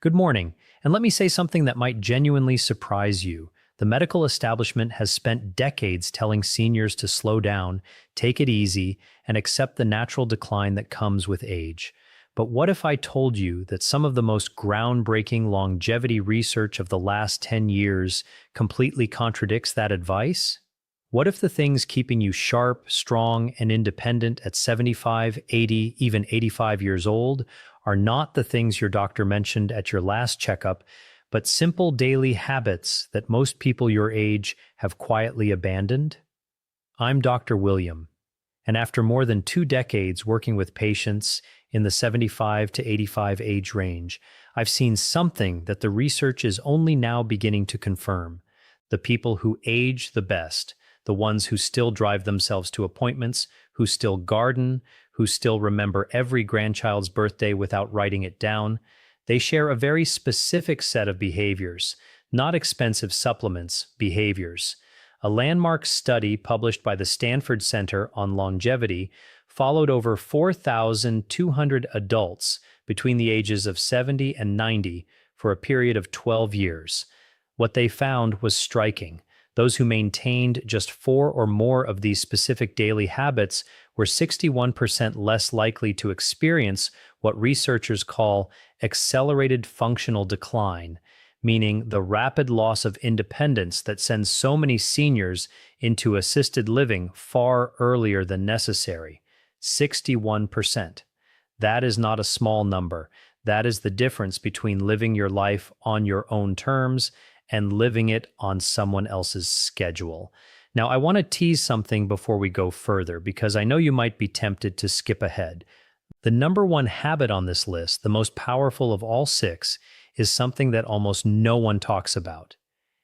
Good morning, and let me say something that might genuinely surprise you. The medical establishment has spent decades telling seniors to slow down, take it easy, and accept the natural decline that comes with age. But what if I told you that some of the most groundbreaking longevity research of the last 10 years completely contradicts that advice? What if the things keeping you sharp, strong, and independent at 75, 80, even 85 years old are not the things your doctor mentioned at your last checkup, but simple daily habits that most people your age have quietly abandoned? I'm Dr. William, and after more than 2 decades working with patients in the 75 to 85 age range, I've seen something that the research is only now beginning to confirm. The people who age the best, the ones who still drive themselves to appointments, who still garden, who still remember every grandchild's birthday without writing it down, they share a very specific set of behaviors, not expensive supplements, behaviors. A landmark study published by the Stanford Center on Longevity followed over 4,200 adults between the ages of 70 and 90 for a period of 12 years. What they found was striking. Those who maintained just 4 or more of these specific daily habits were 61% less likely to experience what researchers call accelerated functional decline, meaning the rapid loss of independence that sends so many seniors into assisted living far earlier than necessary. 61%. That is not a small number. That is the difference between living your life on your own terms and living it on someone else's schedule. Now, I want to tease something before we go further, because I know you might be tempted to skip ahead. The number one habit on this list, the most powerful of all 6, is something that almost no one talks about.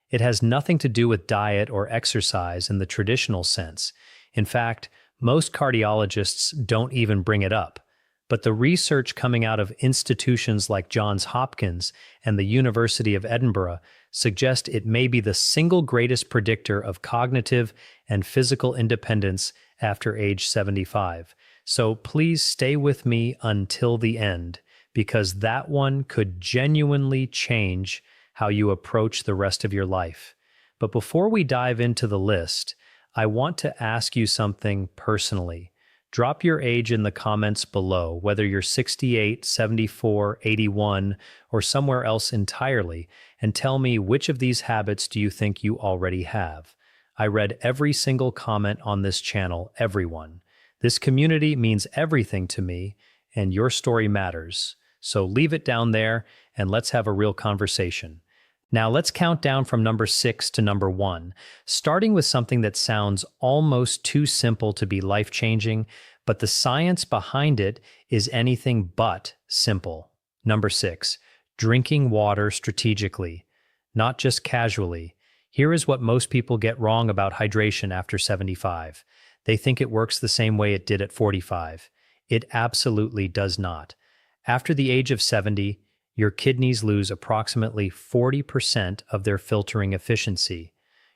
It has nothing to do with diet or exercise in the traditional sense. In fact, most cardiologists don't even bring it up. But the research coming out of institutions like Johns Hopkins and the University of Edinburgh suggest it may be the single greatest predictor of cognitive and physical independence after age 75. So please stay with me until the end, because that one could genuinely change how you approach the rest of your life. But before we dive into the list, I want to ask you something personally. Drop your age in the comments below, whether you're 68, 74, 81, or somewhere else entirely, and tell me which of these habits do you think you already have. I read every single comment on this channel, everyone. This community means everything to me, and your story matters. So leave it down there, and let's have a real conversation. Now let's count down from number 6 to number 1, starting with something that sounds almost too simple to be life-changing, but the science behind it is anything but simple. Number 6, drinking water strategically, not just casually. Here is what most people get wrong about hydration after 75. They think it works the same way it did at 45. It absolutely does not. After the age of 70, your kidneys lose approximately 40% of their filtering efficiency.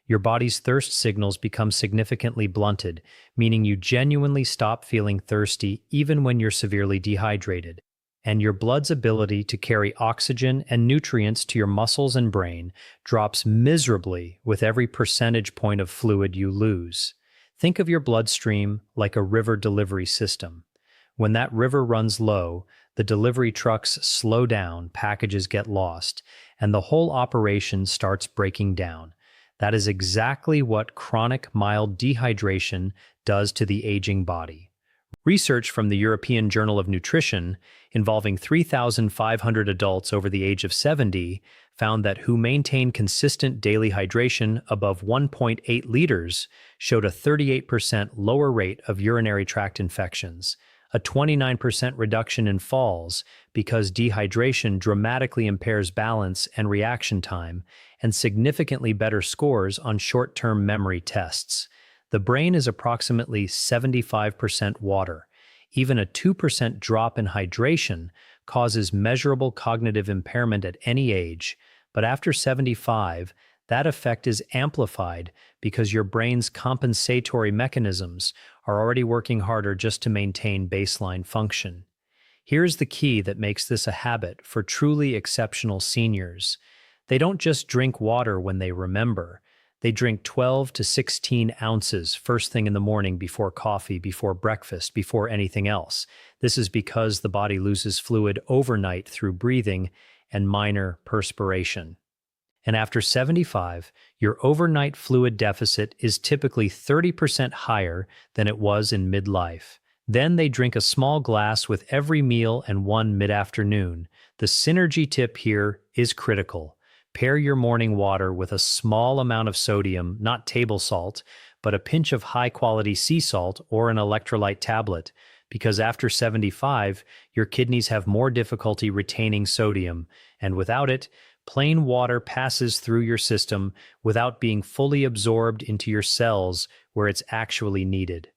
Your body's thirst signals become significantly blunted, meaning you genuinely stop feeling thirsty even when you're severely dehydrated. And your blood's ability to carry oxygen and nutrients to your muscles and brain drops miserably with every percentage point of fluid you lose. Think of your bloodstream like a river delivery system. When that river runs low, the delivery trucks slow down, packages get lost, and the whole operation starts breaking down. That is exactly what chronic mild dehydration does to the aging body. Research from the European Journal of Nutrition, involving 3,500 adults over the age of 70, found that who maintained consistent daily hydration above 1.8 liters showed a 38% lower rate of urinary tract infections, a 29% reduction in falls because dehydration dramatically impairs balance and reaction time, and significantly better scores on short-term memory tests. The brain is approximately 75% water. Even a 2% drop in hydration causes measurable cognitive impairment at any age, but after 75, that effect is amplified because your brain's compensatory mechanisms are already working harder just to maintain baseline function. Here's the key that makes this a habit for truly exceptional seniors. They don't just drink water when they remember. They drink 12 to 16 ounces first thing in the morning before coffee, before breakfast, before anything else. This is because the body loses fluid overnight through breathing and minor perspiration. And after 75, your overnight fluid deficit is typically 30% higher than it was in midlife. Then they drink a small glass with every meal and one mid-afternoon. The synergy tip here is critical. Pair your morning water with a small amount of sodium, not table salt, but a pinch of high-quality sea salt or an electrolyte tablet, because after 75, your kidneys have more difficulty retaining sodium, and without it, plain water passes through your system without being fully absorbed into your cells where it's actually needed.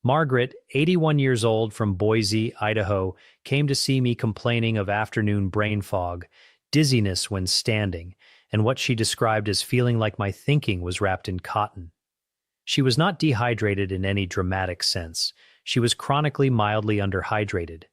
Margaret, 81 years old from Boise, Idaho, came to see me complaining of afternoon brain fog, dizziness when standing, and what she described as feeling like my thinking was wrapped in cotton. She was not dehydrated in any dramatic sense. She was chronically mildly underhydrated.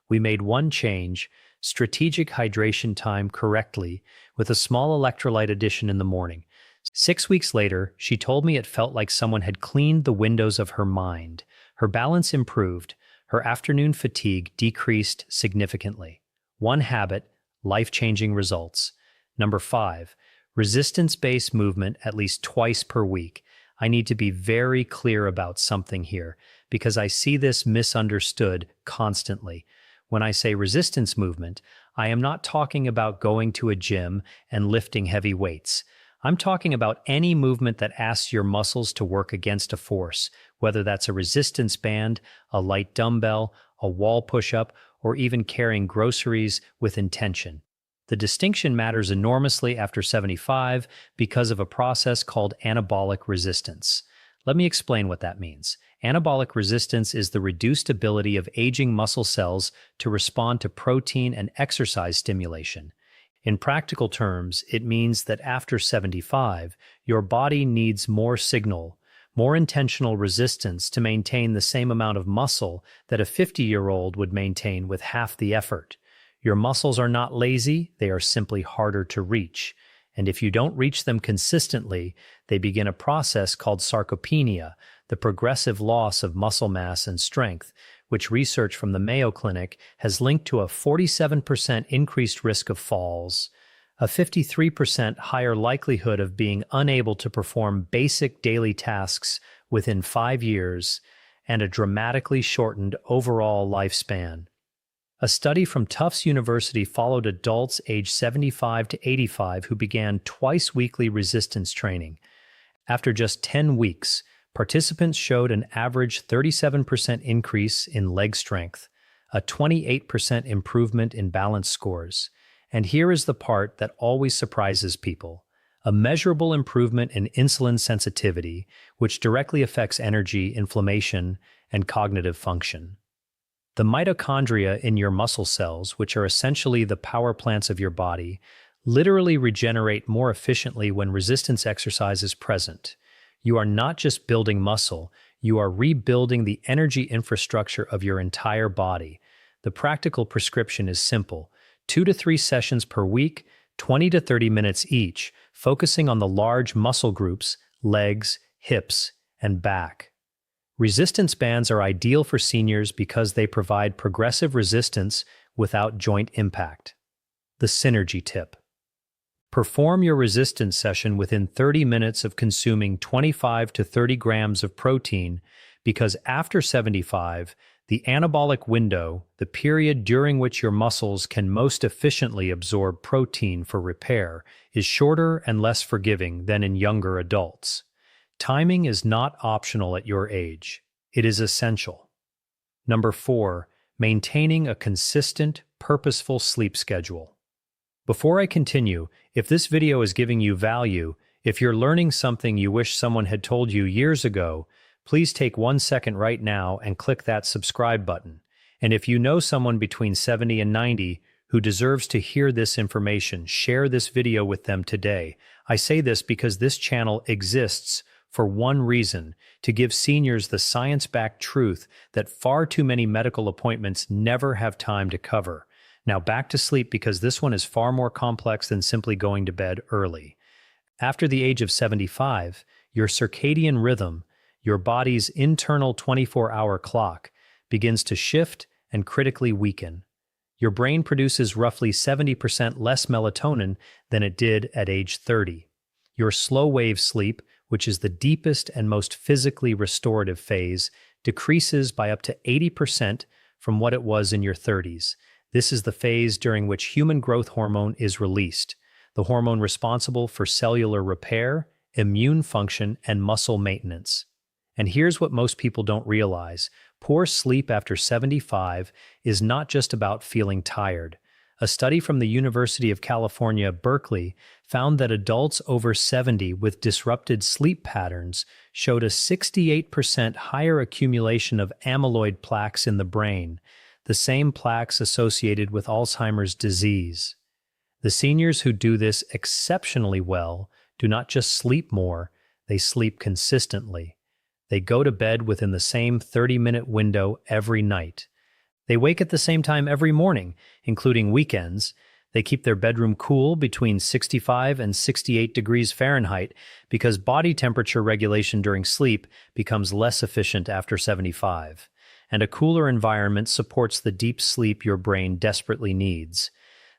We made one change, strategic hydration time correctly, with a small electrolyte addition in the morning. 6 weeks later, she told me it felt like someone had cleaned the windows of her mind. Her balance improved. Her afternoon fatigue decreased significantly. One habit, life-changing results. Number 5, resistance-based movement at least twice per week. I need to be very clear about something here because I see this misunderstood constantly. When I say resistance movement, I am not talking about going to a gym and lifting heavy weights. I'm talking about any movement that asks your muscles to work against a force, whether that's a resistance band, a light dumbbell, a wall push-up, or even carrying groceries with intention. The distinction matters enormously after 75 because of a process called anabolic resistance. Let me explain what that means. Anabolic resistance is the reduced ability of aging muscle cells to respond to protein and exercise stimulation. In practical terms, it means that after 75, your body needs more signal, more intentional resistance to maintain the same amount of muscle that a 50-year-old would maintain with half the effort. Your muscles are not lazy, they are simply harder to reach. And if you don't reach them consistently, they begin a process called sarcopenia, the progressive loss of muscle mass and strength, which research from the Mayo Clinic has linked to a 47% increased risk of falls, a 53% higher likelihood of being unable to perform basic daily tasks within 5 years, and a dramatically shortened overall lifespan. A study from Tufts University followed adults aged 75 to 85 who began twice-weekly resistance training. After just 10 weeks, participants showed an average 37% increase in leg strength, a 28% improvement in balance scores, and here is the part that always surprises people, a measurable improvement in insulin sensitivity, which directly affects energy, inflammation, and cognitive function. The mitochondria in your muscle cells, which are essentially the power plants of your body, literally regenerate more efficiently when resistance exercise is present. You are not just building muscle, you are rebuilding the energy infrastructure of your entire body. The practical prescription is simple: 2 to 3 sessions per week, 20 to 30 minutes each, focusing on the large muscle groups, legs, hips, and back. Resistance bands are ideal for seniors because they provide progressive resistance without joint impact. The synergy tip. Perform your resistance session within 30 minutes of consuming 25 to 30 grams of protein because after 75, the anabolic window, the period during which your muscles can most efficiently absorb protein for repair, is shorter and less forgiving than in younger adults. Timing is not optional at your age. It is essential. Number 4, maintaining a consistent, purposeful sleep schedule. Before I continue, if this video is giving you value, if you're learning something you wish someone had told you years ago, please take 1 second right now and click that subscribe button. And if you know someone between 70 and 90 who deserves to hear this information, share this video with them today. I say this because this channel exists for one reason: to give seniors the science-backed truth that far too many medical appointments never have time to cover. Now back to sleep, because this one is far more complex than simply going to bed early. After the age of 75, your circadian rhythm, your body's internal 24-hour clock, begins to shift and critically weaken. Your brain produces roughly 70% less melatonin than it did at age 30. Your slow-wave sleep, which is the deepest and most physically restorative phase, decreases by up to 80% from what it was in your 30s. This is the phase during which human growth hormone is released, the hormone responsible for cellular repair, immune function, and muscle maintenance. And here's what most people don't realize: poor sleep after 75 is not just about feeling tired. A study from the University of California, Berkeley, found that adults over 70 with disrupted sleep patterns showed a 68% higher accumulation of amyloid plaques in the brain, the same plaques associated with Alzheimer's disease. The seniors who do this exceptionally well do not just sleep more, they sleep consistently. They go to bed within the same 30-minute window every night. They wake at the same time every morning, including weekends. They keep their bedroom cool between 65 and 68 degrees Fahrenheit because body temperature regulation during sleep becomes less efficient after 75. And a cooler environment supports the deep sleep your brain desperately needs.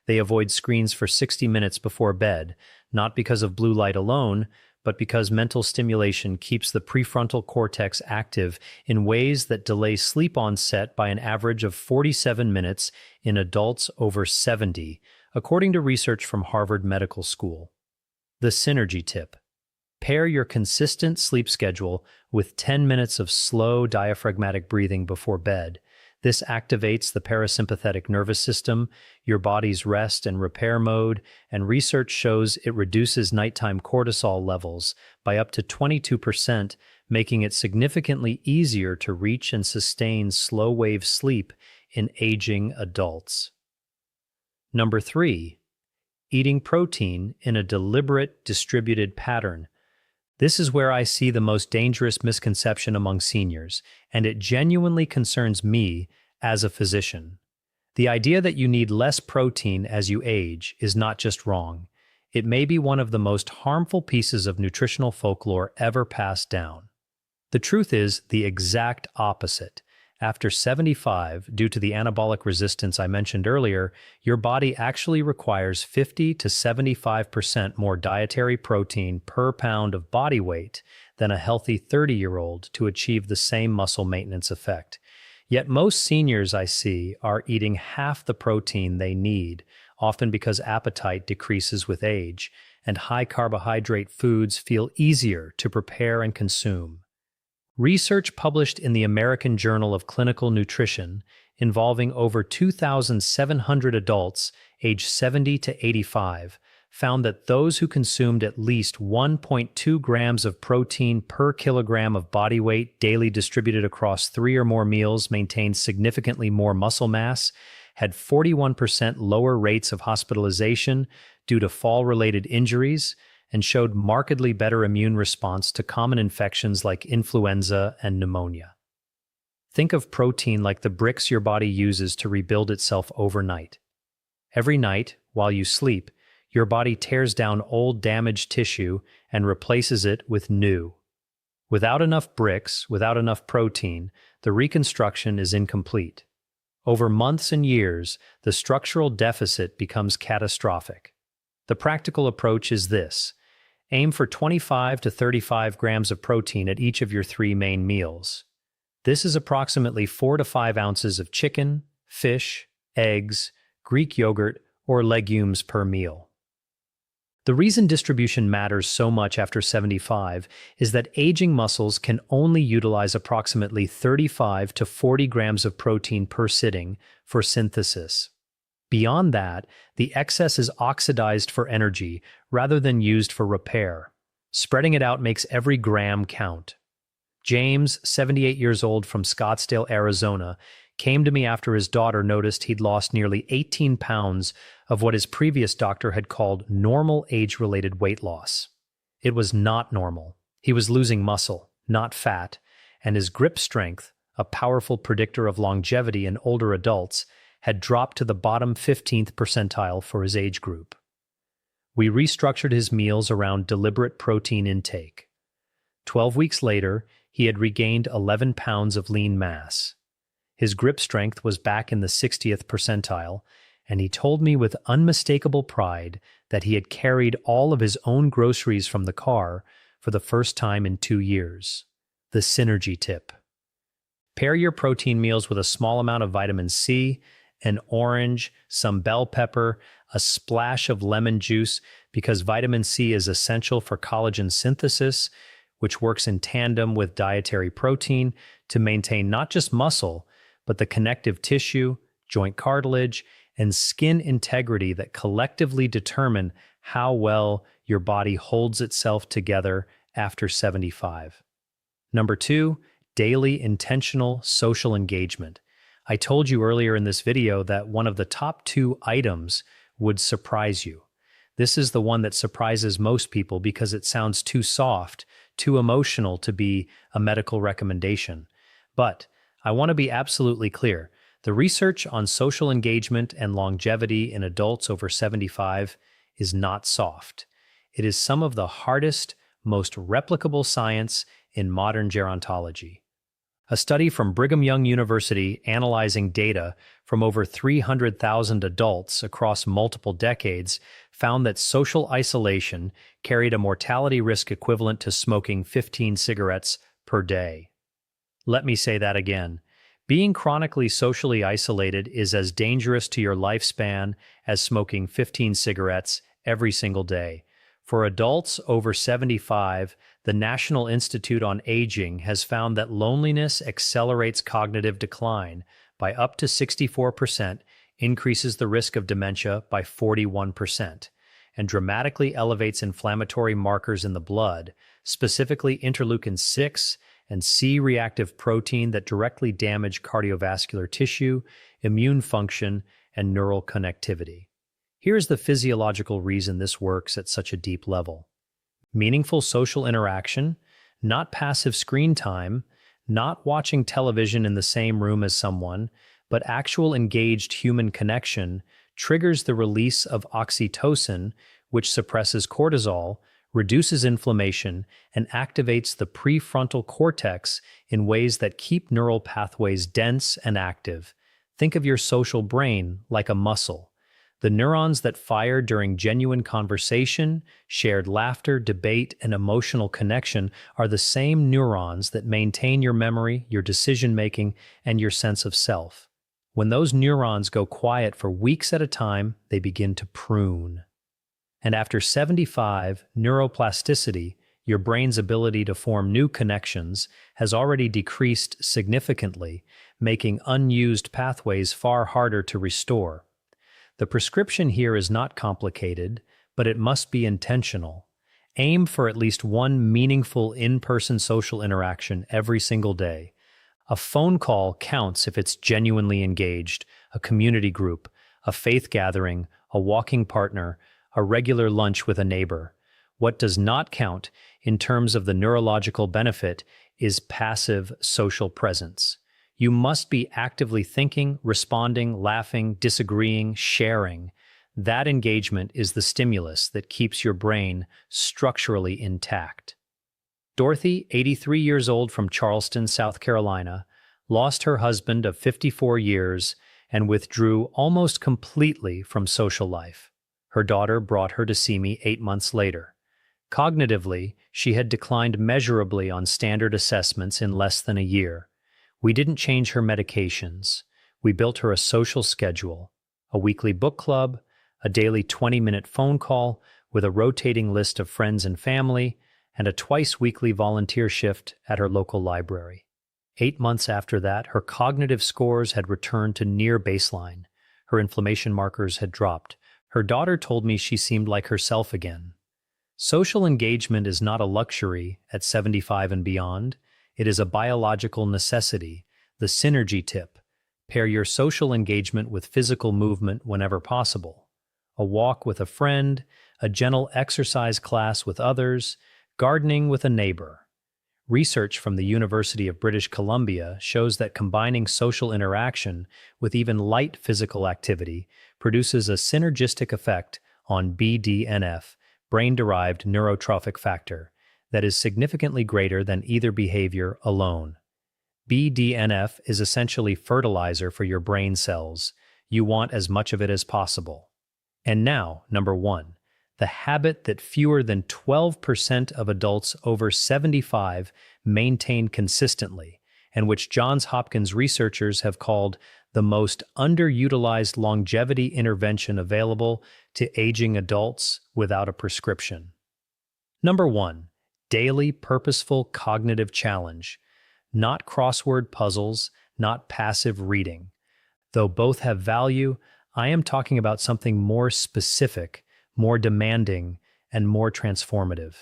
They avoid screens for 60 minutes before bed, not because of blue light alone, but because mental stimulation keeps the prefrontal cortex active in ways that delay sleep onset by an average of 47 minutes in adults over 70, according to research from Harvard Medical School. The synergy tip: pair your consistent sleep schedule with 10 minutes of slow diaphragmatic breathing before bed. This activates the parasympathetic nervous system, your body's rest and repair mode, and research shows it reduces nighttime cortisol levels by up to 22%, making it significantly easier to reach and sustain slow-wave sleep in aging adults. Number 3, eating protein in a deliberate, distributed pattern. This is where I see the most dangerous misconception among seniors, and it genuinely concerns me as a physician. The idea that you need less protein as you age is not just wrong. It may be one of the most harmful pieces of nutritional folklore ever passed down. The truth is the exact opposite. After 75, due to the anabolic resistance I mentioned earlier, your body actually requires 50 to 75% more dietary protein per pound of body weight than a healthy 30-year-old to achieve the same muscle maintenance effect. Yet most seniors I see are eating half the protein they need, often because appetite decreases with age, and high-carbohydrate foods feel easier to prepare and consume. Research published in the American Journal of Clinical Nutrition involving over 2,700 adults aged 70 to 85 found that those who consumed at least 1.2 grams of protein per kilogram of body weight daily distributed across 3 or more meals maintained significantly more muscle mass, had 41% lower rates of hospitalization due to fall-related injuries, and showed markedly better immune response to common infections like influenza and pneumonia. Think of protein like the bricks your body uses to rebuild itself overnight. Every night, while you sleep, your body tears down old damaged tissue and replaces it with new. Without enough bricks, without enough protein, the reconstruction is incomplete. Over months and years, the structural deficit becomes catastrophic. The practical approach is this: aim for 25 to 35 grams of protein at each of your 3 main meals. This is approximately 4 to 5 ounces of chicken, fish, eggs, Greek yogurt, or legumes per meal. The reason distribution matters so much after 75 is that aging muscles can only utilize approximately 35 to 40 grams of protein per sitting for synthesis. Beyond that, the excess is oxidized for energy rather than used for repair. Spreading it out makes every gram count. James, 78 years old from Scottsdale, Arizona, came to me after his daughter noticed he'd lost nearly 18 pounds of what his previous doctor had called normal age-related weight loss. It was not normal. He was losing muscle, not fat, and his grip strength, a powerful predictor of longevity in older adults, had dropped to the bottom 15th percentile for his age group. We restructured his meals around deliberate protein intake. 12 weeks later, he had regained 11 pounds of lean mass. His grip strength was back in the 60th percentile, and he told me with unmistakable pride that he had carried all of his own groceries from the car for the first time in 2 years. The synergy tip. Pair your protein meals with a small amount of vitamin C, an orange, some bell pepper, a splash of lemon juice, because vitamin C is essential for collagen synthesis, which works in tandem with dietary protein to maintain not just muscle, but the connective tissue, joint cartilage, and skin integrity that collectively determine how well your body holds itself together after 75. Number 2, daily intentional social engagement. I told you earlier in this video that one of the top 2 items would surprise you. This is the one that surprises most people because it sounds too soft, too emotional to be a medical recommendation. But I want to be absolutely clear. The research on social engagement and longevity in adults over 75 is not soft. It is some of the hardest, most replicable science in modern gerontology. A study from Brigham Young University analyzing data from over 300,000 adults across multiple decades found that social isolation carried a mortality risk equivalent to smoking 15 cigarettes per day. Let me say that again. Being chronically socially isolated is as dangerous to your lifespan as smoking 15 cigarettes every single day. For adults over 75, the National Institute on Aging has found that loneliness accelerates cognitive decline by up to 64%, increases the risk of dementia by 41%, and dramatically elevates inflammatory markers in the blood, specifically interleukin-6 and C-reactive protein that directly damage cardiovascular tissue, immune function, and neural connectivity. Here's the physiological reason this works at such a deep level. Meaningful social interaction, not passive screen time, not watching television in the same room as someone, but actual engaged human connection triggers the release of oxytocin, which suppresses cortisol, reduces inflammation, and activates the prefrontal cortex in ways that keep neural pathways dense and active. Think of your social brain like a muscle. The neurons that fire during genuine conversation, shared laughter, debate, and emotional connection are the same neurons that maintain your memory, your decision-making, and your sense of self. When those neurons go quiet for weeks at a time, they begin to prune. And after 75, neuroplasticity, your brain's ability to form new connections, has already decreased significantly, making unused pathways far harder to restore. The prescription here is not complicated, but it must be intentional. Aim for at least one meaningful in-person social interaction every single day. A phone call counts if it's genuinely engaged, a community group, a faith gathering, a walking partner, a regular lunch with a neighbor. What does not count in terms of the neurological benefit is passive social presence. You must be actively thinking, responding, laughing, disagreeing, sharing. That engagement is the stimulus that keeps your brain structurally intact. Dorothy, 83 years old from Charleston, South Carolina, lost her husband of 54 years and withdrew almost completely from social life. Her daughter brought her to see me 8 months later. Cognitively, she had declined measurably on standard assessments in less than a year. We didn't change her medications. We built her a social schedule, a weekly book club, a daily 20-minute phone call with a rotating list of friends and family, and a twice-weekly volunteer shift at her local library. 8 months after that, her cognitive scores had returned to near baseline. Her inflammation markers had dropped. Her daughter told me she seemed like herself again. Social engagement is not a luxury at 75 and beyond. It is a biological necessity, the synergy tip. Pair your social engagement with physical movement whenever possible. A walk with a friend, a gentle exercise class with others, Gardening with a neighbor. Research from the University of British Columbia shows that combining social interaction with even light physical activity produces a synergistic effect on BDNF, brain-derived neurotrophic factor, that is significantly greater than either behavior alone. BDNF is essentially fertilizer for your brain cells. You want as much of it as possible. And now, number 1. The habit that fewer than 12% of adults over 75 maintain consistently, and which Johns Hopkins researchers have called the most underutilized longevity intervention available to aging adults without a prescription. Number 1. Daily purposeful cognitive challenge. Not crossword puzzles, not passive reading. Though both have value, I am talking about something more specific, more demanding, and more transformative.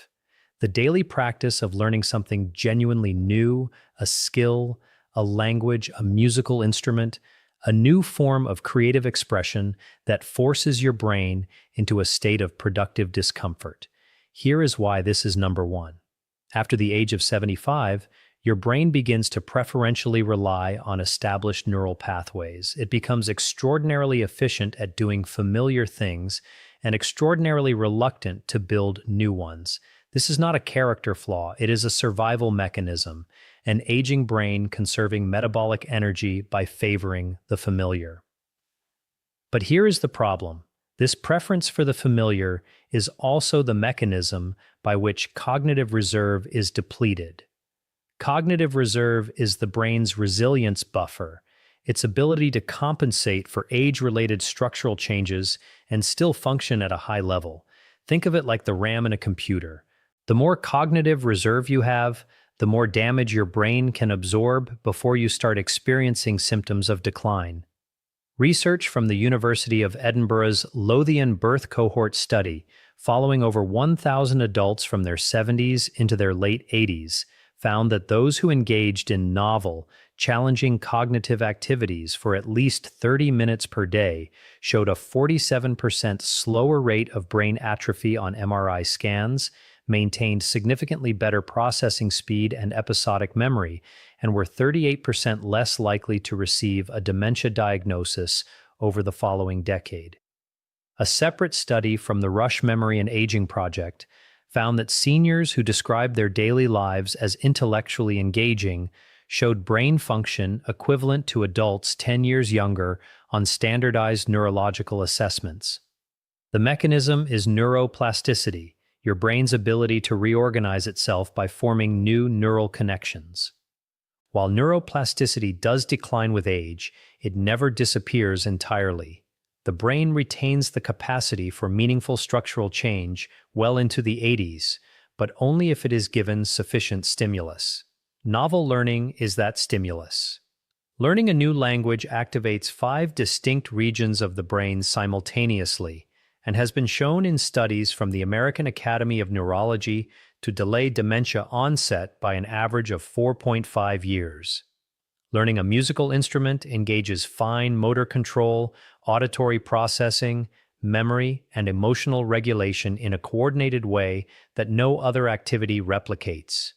The daily practice of learning something genuinely new, a skill, a language, a musical instrument, a new form of creative expression that forces your brain into a state of productive discomfort. Here is why this is number 1. After the age of 75, your brain begins to preferentially rely on established neural pathways. It becomes extraordinarily efficient at doing familiar things and extraordinarily reluctant to build new ones. This is not a character flaw, it is a survival mechanism, an aging brain conserving metabolic energy by favoring the familiar. But here is the problem. This preference for the familiar is also the mechanism by which cognitive reserve is depleted. Cognitive reserve is the brain's resilience buffer, its ability to compensate for age-related structural changes and still function at a high level. Think of it like the RAM in a computer. The more cognitive reserve you have, the more damage your brain can absorb before you start experiencing symptoms of decline. Research from the University of Edinburgh's Lothian birth cohort study, following over 1,000 adults from their 70s into their late 80s, found that those who engaged in novel, challenging cognitive activities for at least 30 minutes per day showed a 47% slower rate of brain atrophy on MRI scans, maintained significantly better processing speed and episodic memory, and were 38% less likely to receive a dementia diagnosis over the following decade. A separate study from the Rush Memory and Aging Project found that seniors who described their daily lives as intellectually engaging showed brain function equivalent to adults 10 years younger on standardized neurological assessments. The mechanism is neuroplasticity, your brain's ability to reorganize itself by forming new neural connections. While neuroplasticity does decline with age, it never disappears entirely. The brain retains the capacity for meaningful structural change well into the 80s, but only if it is given sufficient stimulus. Novel learning is that stimulus. Learning a new language activates 5 distinct regions of the brain simultaneously and has been shown in studies from the American Academy of Neurology to delay dementia onset by an average of 4.5 years. Learning a musical instrument engages fine motor control, auditory processing, memory, and emotional regulation in a coordinated way that no other activity replicates.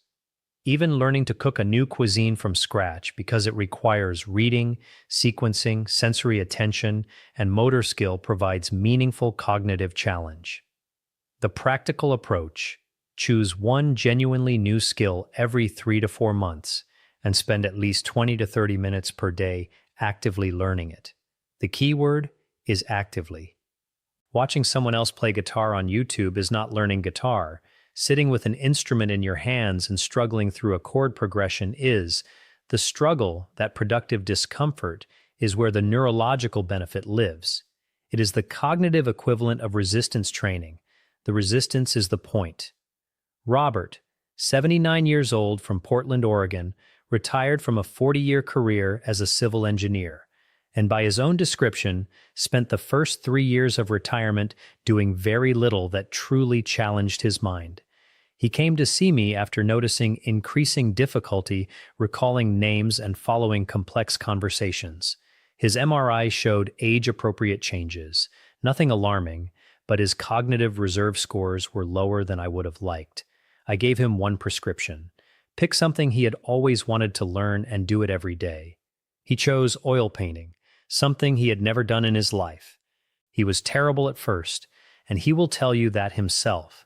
Even learning to cook a new cuisine from scratch, because it requires reading, sequencing, sensory attention, and motor skill, provides meaningful cognitive challenge. The practical approach: choose one genuinely new skill every 3 to 4 months and spend at least 20 to 30 minutes per day actively learning it. The key word is actively. Watching someone else play guitar on YouTube is not learning guitar. Sitting with an instrument in your hands and struggling through a chord progression is. The struggle, that productive discomfort, is where the neurological benefit lives. It is the cognitive equivalent of resistance training. The resistance is the point. Robert, 79 years old, from Portland, Oregon, retired from a 40-year career as a civil engineer, and by his own description, spent the first 3 years of retirement doing very little that truly challenged his mind. He came to see me after noticing increasing difficulty recalling names and following complex conversations. His MRI showed age-appropriate changes, nothing alarming, but his cognitive reserve scores were lower than I would have liked. I gave him one prescription. Pick something he had always wanted to learn and do it every day. He chose oil painting, something he had never done in his life. He was terrible at first, and he will tell you that himself.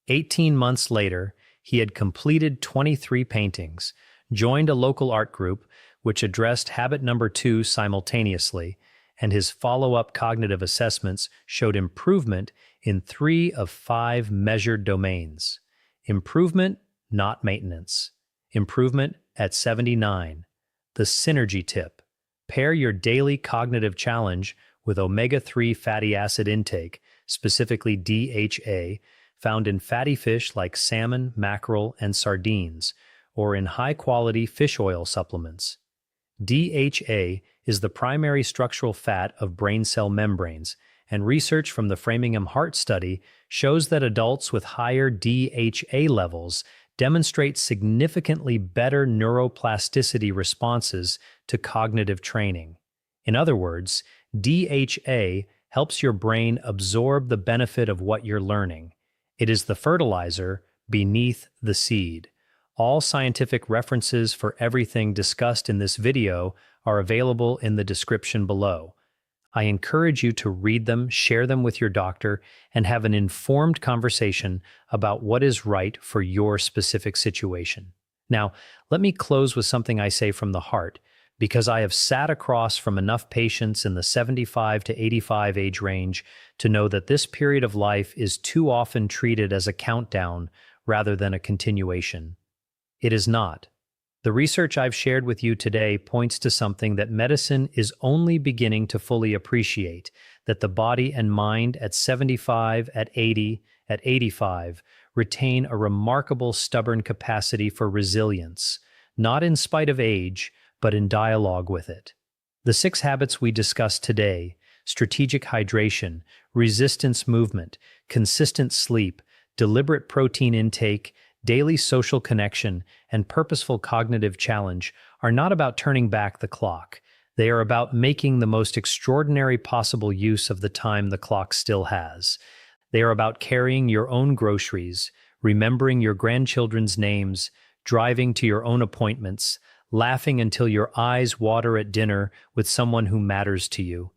18 months later, he had completed 23 paintings, joined a local art group, which addressed habit number 2 simultaneously, and his follow-up cognitive assessments showed improvement in 3 of 5 measured domains. Improvement, not maintenance. Improvement at 79. The synergy tip. Pair your daily cognitive challenge with omega-3 fatty acid intake, specifically DHA, found in fatty fish like salmon, mackerel, and sardines, or in high-quality fish oil supplements. DHA is the primary structural fat of brain cell membranes, and research from the Framingham Heart Study shows that adults with higher DHA levels demonstrate significantly better neuroplasticity responses to cognitive training. In other words, DHA helps your brain absorb the benefit of what you're learning. It is the fertilizer beneath the seed. All scientific references for everything discussed in this video are available in the description below. I encourage you to read them, share them with your doctor, and have an informed conversation about what is right for your specific situation. Now, let me close with something I say from the heart, because I have sat across from enough patients in the 75 to 85 age range to know that this period of life is too often treated as a countdown rather than a continuation. It is not. The research I've shared with you today points to something that medicine is only beginning to fully appreciate, that the body and mind at 75, at 80, at 85 retain a remarkable stubborn capacity for resilience, not in spite of age, but in dialogue with it. The 6 habits we discussed today, strategic hydration, resistance movement, consistent sleep, deliberate protein intake, daily social connection, and purposeful cognitive challenge, are not about turning back the clock. They are about making the most extraordinary possible use of the time the clock still has. They are about carrying your own groceries, remembering your grandchildren's names, driving to your own appointments, laughing until your eyes water at dinner with someone who matters to you.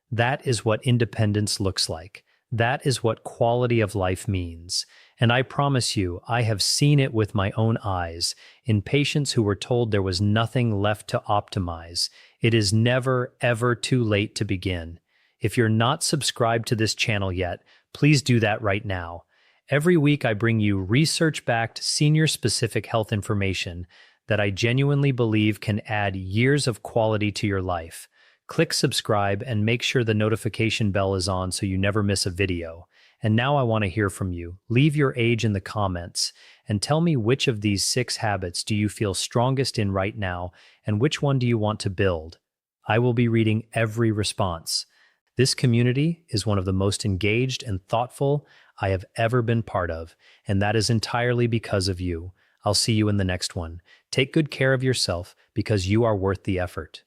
That is what independence looks like. That is what quality of life means. And I promise you, I have seen it with my own eyes in patients who were told there was nothing left to optimize. It is never, ever too late to begin. If you're not subscribed to this channel yet, please do that right now. Every week I bring you research-backed, senior-specific health information that I genuinely believe can add years of quality to your life. Click subscribe and make sure the notification bell is on so you never miss a video. And now I want to hear from you. Leave your age in the comments and tell me which of these 6 habits do you feel strongest in right now and which one do you want to build. I will be reading every response. This community is one of the most engaged and thoughtful I have ever been part of, and that is entirely because of you. I'll see you in the next one. Take good care of yourself because you are worth the effort.